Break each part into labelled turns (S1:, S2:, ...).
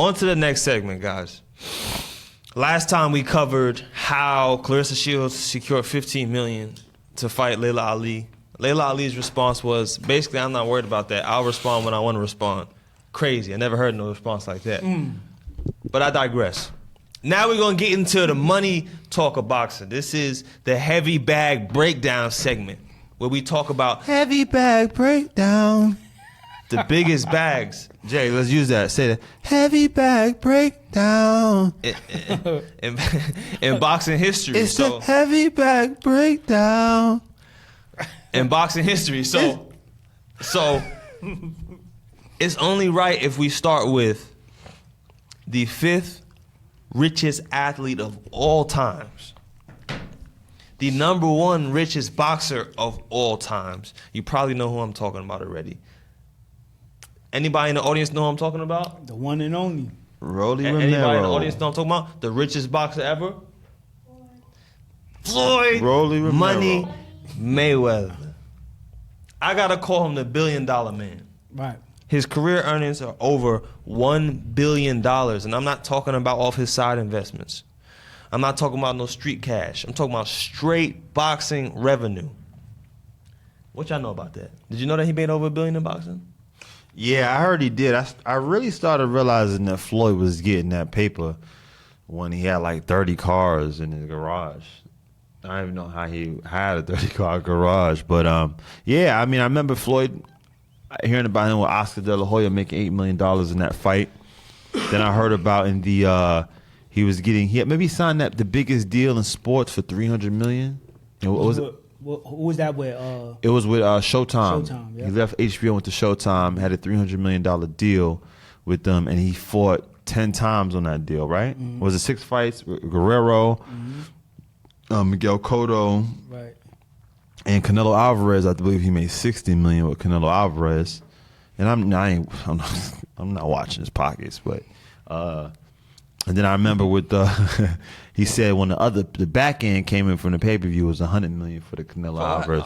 S1: On to the next segment, guys. Last time we covered how Clarissa Shields secured $15 million to fight Layla Ali. Layla Ali's response was, basically, I'm not worried about that. I'll respond when I want to respond. Crazy. I never heard no response like that. But I digress. Now we're going to get into the money talk of boxing. This is the heavy bag breakdown segment where we talk about
S2: heavy bag breakdown.
S1: The biggest bags.
S2: Jay, let's use that. Say that. Heavy bag breakdown.
S1: In boxing history.
S2: It's the heavy bag breakdown.
S1: In boxing history. So it's only right if we start with the 5th richest athlete of all times. The number 1 richest boxer of all times. You probably know who I'm talking about already. Anybody in the audience know who I'm talking about?
S3: The one and only.
S2: Rolly Romero.
S1: Anybody in the audience know what I'm talking about? The richest boxer ever? Floyd
S2: Rolly Romero.
S1: Money Mayweather. I gotta call him the $1 billion man.
S3: Right.
S1: His career earnings are over $1 billion, and I'm not talking about off his side investments. I'm not talking about no street cash. I'm talking about straight boxing revenue. What y'all know about that? Did you know that he made over $1 billion in boxing?
S2: Yeah, I heard he did. I really started realizing that Floyd was getting that paper when he had like 30 cars in his garage. I don't even know how he had a 30-car garage. But, yeah, I mean, I remember Floyd hearing about him with Oscar De La Hoya making $8 million in that fight. Then I heard about he maybe signed the biggest deal in sports for $300 million. What was it?
S3: Who was that with?
S2: It was with Showtime.
S3: Showtime, yeah.
S2: He left HBO, went to Showtime, had a $300 million deal with them, and he fought 10 times on that deal, right? Mm-hmm. Was it 6 fights? Guerrero, Miguel Cotto,
S3: right,
S2: and Canelo Alvarez. I believe he made $60 million with Canelo Alvarez. And I'm not watching his pockets, but and then I remember with he said when the back end came in from the pay-per-view, it was $100 million for the Canelo Alvarez.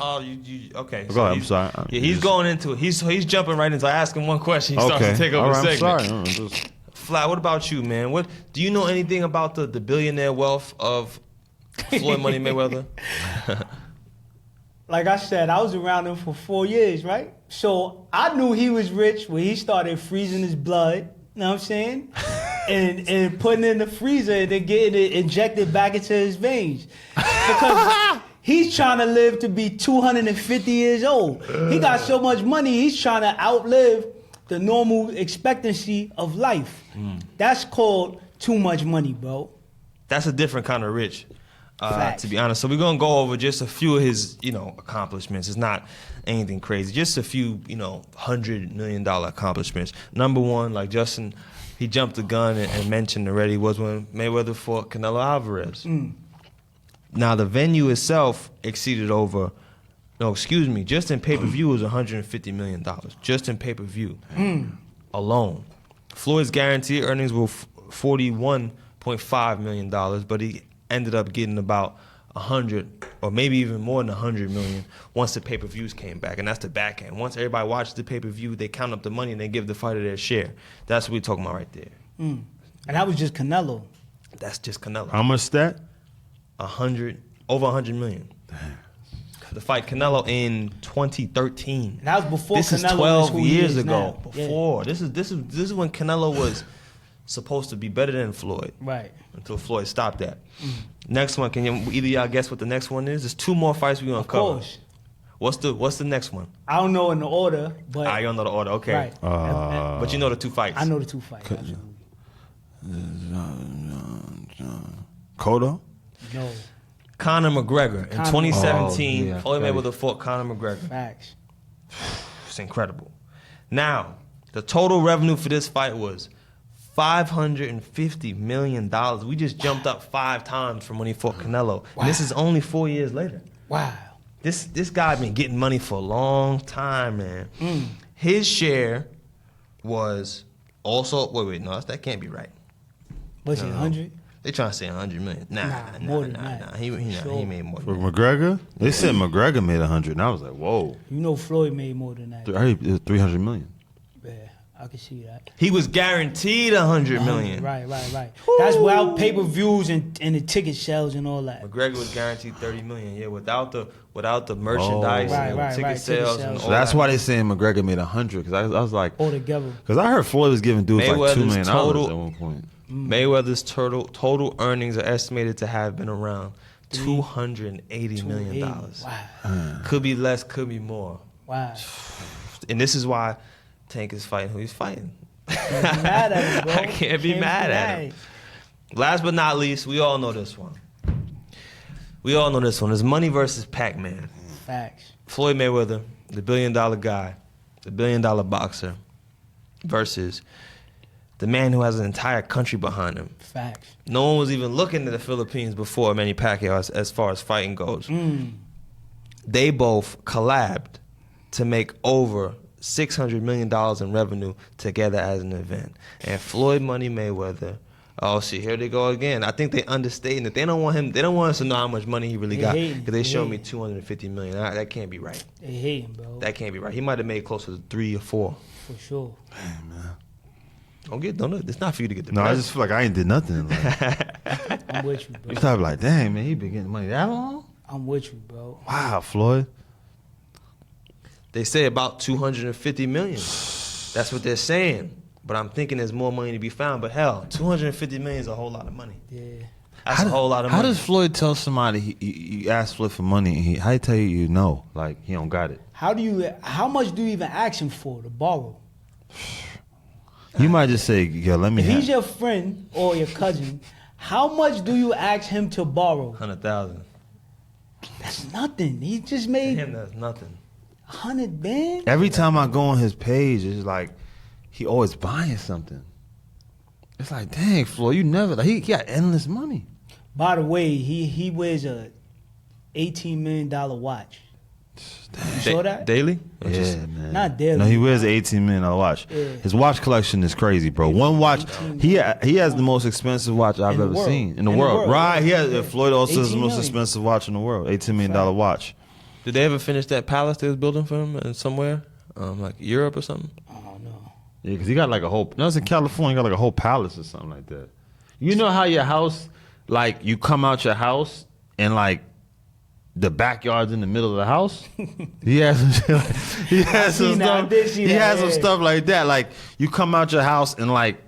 S1: Okay.
S2: Go ahead, I'm sorry.
S1: Yeah, he's going into it. He's jumping right into. I ask him one question, he starts to take over the segment.
S2: I'm sorry.
S1: Flat, what about you, man? What do you know anything about the billionaire wealth of Floyd Money Mayweather?
S3: Like I said, I was around him for 4 years, right? So I knew he was rich when he started freezing his blood. You know what I'm saying? and putting it in the freezer and then getting it injected back into his veins. Because he's trying to live to be 250 years old. He got so much money, he's trying to outlive the normal expectancy of life. That's called too much money, bro.
S1: That's a different kind of rich, to be honest. So we're going to go over just a few of his, accomplishments. It's not anything crazy. Just a few, $100 million accomplishments. Number one, like Justin, he jumped the gun and mentioned already, was when Mayweather fought Canelo Alvarez. Now, the venue itself exceeded just in pay-per-view was $150 million. Just in pay-per-view alone. Floyd's guaranteed earnings were $41.5 million, but he ended up getting about 100 or maybe even more than 100 million once the pay-per-views came back, and that's the back end. Once everybody watches the pay-per-view, they count up the money and they give the fighter their share. That's what we're talking about right there.
S3: And that was just Canelo.
S1: That's just Canelo.
S2: How much that?
S1: Over 100 million. The fight Canelo in 2013.
S3: And that was before
S1: this
S3: Canelo.
S1: This is 12 years ago.
S3: Now.
S1: Before. Yeah. This is when Canelo was supposed to be better than Floyd.
S3: Right.
S1: Until Floyd stopped that. Next one, can either y'all guess what the next one is? There's 2 more fights we're gonna cover.
S3: Of course.
S1: What's the next one?
S3: I don't know in the order, but
S1: you don't know the order, okay.
S3: Right.
S1: But you know the 2 fights.
S3: I know the 2 fights.
S2: Cotto?
S3: No.
S1: Conor McGregor in 2017. Floyd
S2: right.
S1: Mayweather fought Conor McGregor.
S3: Facts.
S1: It's incredible. Now, the total revenue for this fight was $550 million. We just jumped up 5 times from when he fought Canelo.
S3: Wow.
S1: And this is only 4 years later.
S3: Wow.
S1: This guy been getting money for a long time, man. His share was also no, that can't be right.
S3: Was it 100?
S1: They trying to say 100 million. Nah. He made more
S2: For
S1: than that.
S2: McGregor? They said McGregor made 100, and I was like, whoa.
S3: You know Floyd made more than that.
S2: 300 million.
S3: Yeah. I can see that.
S1: He was guaranteed $100 million.
S3: Right. That's without pay-per-views and the ticket sales and all that.
S1: McGregor was guaranteed $30 million. Yeah, without the merchandise and the ticket sales and all
S2: So that's
S1: that.
S2: why they saying McGregor made 100. Because I was like,
S3: altogether.
S2: because I heard Floyd was giving dudes like $2 million
S1: Mayweather's
S2: at one point.
S1: Mayweather's total earnings are estimated to have been around $280 million.
S3: Wow.
S1: Could be less, could be more.
S3: Wow.
S1: And this is why Tank is fighting who he's fighting.
S3: Can't be mad at him, bro.
S1: I can't be mad at him. Last but not least, we all know this one. It's Money versus Pac-Man.
S3: Facts.
S1: Floyd Mayweather, the $1 billion guy, the $1 billion boxer, versus the man who has an entire country behind him.
S3: Facts.
S1: No one was even looking to the Philippines before Manny Pacquiao as far as fighting goes. They both collabed to make over $600 million in revenue together as an event. And Floyd Money Mayweather, oh shit, here they go again. I think they understating it. They don't want us to know how much money he really got. Because they showed me $250 million. That can't be right.
S3: They hate him, bro.
S1: That can't be right. He might have made closer to 3 or 4.
S3: For sure.
S2: Damn, man.
S1: Don't. It's not for you to get the
S2: No, I
S1: best.
S2: just feel like I ain't did nothing. Like,
S3: I'm with you, bro.
S2: you probably like, dang, man, he been getting money that long?
S3: I'm with you, bro.
S2: Wow, Floyd.
S1: They say about $250 million. That's what they're saying. But I'm thinking there's more money to be found. But hell, $250 million is a whole lot of money.
S3: Yeah.
S1: That's a whole lot of money.
S2: How does Floyd tell somebody he asked Floyd for money? And how he tell you no? Like, he don't got it.
S3: How much do you even ask him for to borrow?
S2: You might just say, yo, let me
S3: If
S2: have
S3: he's your friend or your cousin, how much do you ask him to borrow?
S1: 100,000.
S3: That's nothing. He just
S1: To
S3: made
S1: him, that's nothing.
S3: 100 bands.
S2: Every time I go on his page, it's like he always buying something. It's like, dang, Floyd, you never like he got endless money.
S3: By the way, he wears a $18 million watch. You saw that?
S1: Daily? Or
S2: Yeah,
S1: just-
S2: man.
S3: Not daily.
S2: No, he wears an $18 million watch.
S3: Yeah.
S2: His watch collection is crazy, bro. One watch, he has the most expensive watch I've
S3: In the
S2: ever
S3: world.
S2: seen in the
S3: In the
S2: world.
S3: world,
S2: Right? He has
S3: yeah.
S2: Floyd also has the
S3: 18
S2: most
S3: million.
S2: expensive watch in the world. $18 million watch.
S1: Did they ever finish that palace they was building for him in somewhere? Like Europe or something?
S3: I don't know.
S2: Yeah, because he got like a whole. No, it's in California. He got like a whole palace or something like that. You know how your house, like you come out your house and like the backyard's in the middle of the house. He has some shit like, he has some
S3: seen that. I
S2: stuff.
S3: did see
S2: He
S3: that,
S2: has some
S3: yeah.
S2: stuff like that. Like you come out your house and like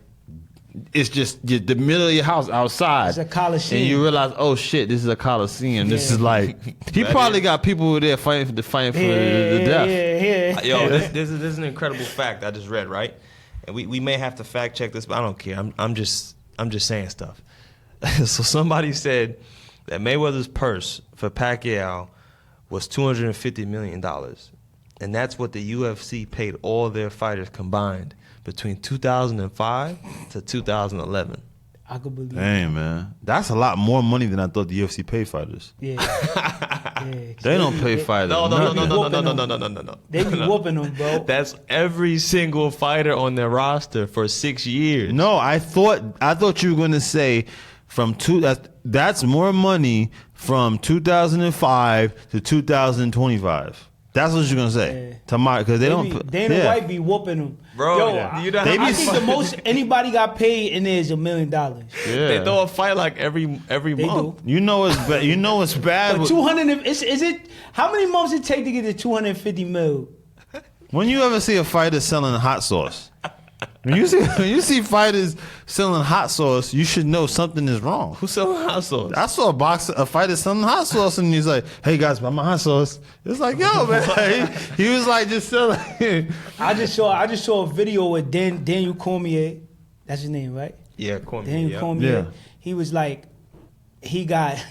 S2: it's just the middle of your house outside.
S3: It's a coliseum.
S2: And you realize, oh shit, this is a coliseum. This
S3: Yeah.
S2: is like he probably got people there fighting for the death.
S3: Yeah.
S1: Yo, this is an incredible fact I just read, right? And we may have to fact check this, but I don't care. I'm just saying stuff. So somebody said that Mayweather's purse for Pacquiao was $250 million. And that's what the UFC paid all their fighters combined between 2005 to 2011.
S3: I could believe it.
S2: Dang, man. That's a lot more money than I thought the UFC paid fighters.
S3: Yeah.
S2: They don't pay fighters.
S1: No.
S2: nothing.
S3: They be whooping them, bro.
S1: That's every single fighter on their roster for 6 years.
S2: No, I thought you were going to say that's more money from 2005 to 2025. That's what you're going to say. Because they don't.
S3: Dana White be whooping them.
S1: Bro,
S3: Yo,
S1: you know
S3: I
S1: how
S3: think the most anybody got paid in there is $1 million.
S1: They throw a fight like every
S3: They
S1: month.
S3: do.
S2: You know it's bad. You know it's bad.
S3: But 200, is it, how many months it take to get to 250 mil?
S2: When you ever see a fighter selling hot sauce? When you see fighters selling hot sauce, you should know something is wrong.
S1: Who's selling hot sauce?
S2: I saw a fighter selling hot sauce, and he's like, "Hey guys, buy my hot sauce." It's like, yo, man, he was like just selling.
S3: I just saw a video with Daniel Cormier. That's his name, right?
S1: Yeah, Cormier.
S3: Daniel Cormier.
S2: Yeah.
S3: He was like, he got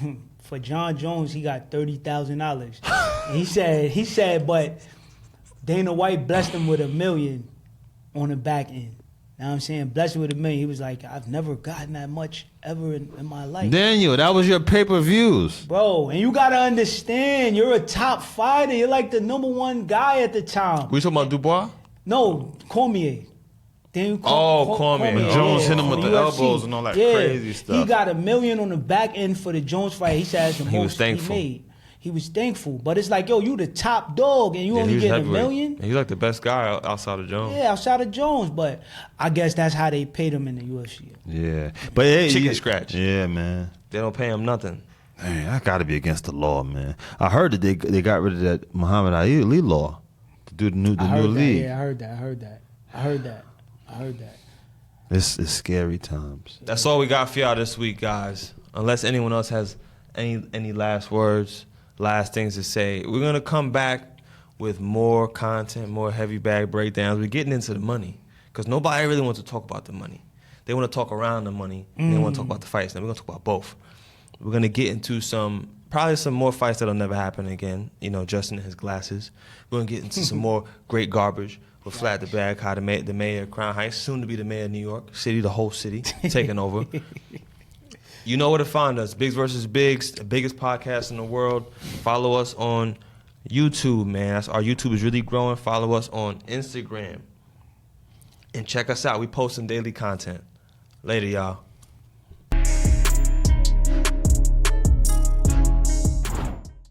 S3: for John Jones, he got $30,000. He said, but Dana White blessed him with $1 million on the back end. You know what I'm saying? Blessed with $1 million. He was like, I've never gotten that much ever in my life.
S2: Daniel, that was your pay-per-views.
S3: Bro, and you gotta understand, you're a top fighter. You're like the #1 guy at the time.
S1: We talking about Dubois?
S3: No, Cormier. Cormier.
S1: Cormier.
S2: Jones hit him
S3: from
S2: with the
S3: UFC.
S2: elbows and all that crazy stuff.
S3: He got $1 million on the back end for the Jones fight. He said that's the
S1: He was
S3: most
S1: thankful.
S3: he made. he was thankful. But it's like, yo, you the top dog and you
S1: Yeah,
S3: only
S1: he's
S3: getting $1
S1: heavyweight.
S3: million?
S1: He's like the best guy outside of Jones.
S3: Yeah, outside of Jones. But I guess that's how they paid him in the UFC.
S2: Yeah, but hey,
S1: Chicken scratch.
S2: Yeah, man.
S1: They don't pay him nothing.
S2: Man, that got to be against the law, man. I heard that they got rid of that Muhammad Ali law to do the new league.
S3: Yeah, I heard that.
S2: It's scary times.
S1: That's all we got for y'all this week, guys. Unless anyone else has any last words, last things to say, we're gonna come back with more content, more heavy bag breakdowns. We're getting into the money because nobody really wants to talk about the money. They want to talk around the money. And they want to talk about the fights. Now we're gonna talk about both. We're gonna get into probably some more fights that'll never happen again. You know, Justin and his glasses. We're gonna get into some more great garbage with Flat the Bag, how the mayor of Crown Heights, soon to be the mayor of New York City, the whole city, taking over. You know where to find us. Bigs versus Bigs, the biggest podcast in the world. Follow us on YouTube, man. Our YouTube is really growing. Follow us on Instagram. And check us out. We post some daily content. Later, y'all.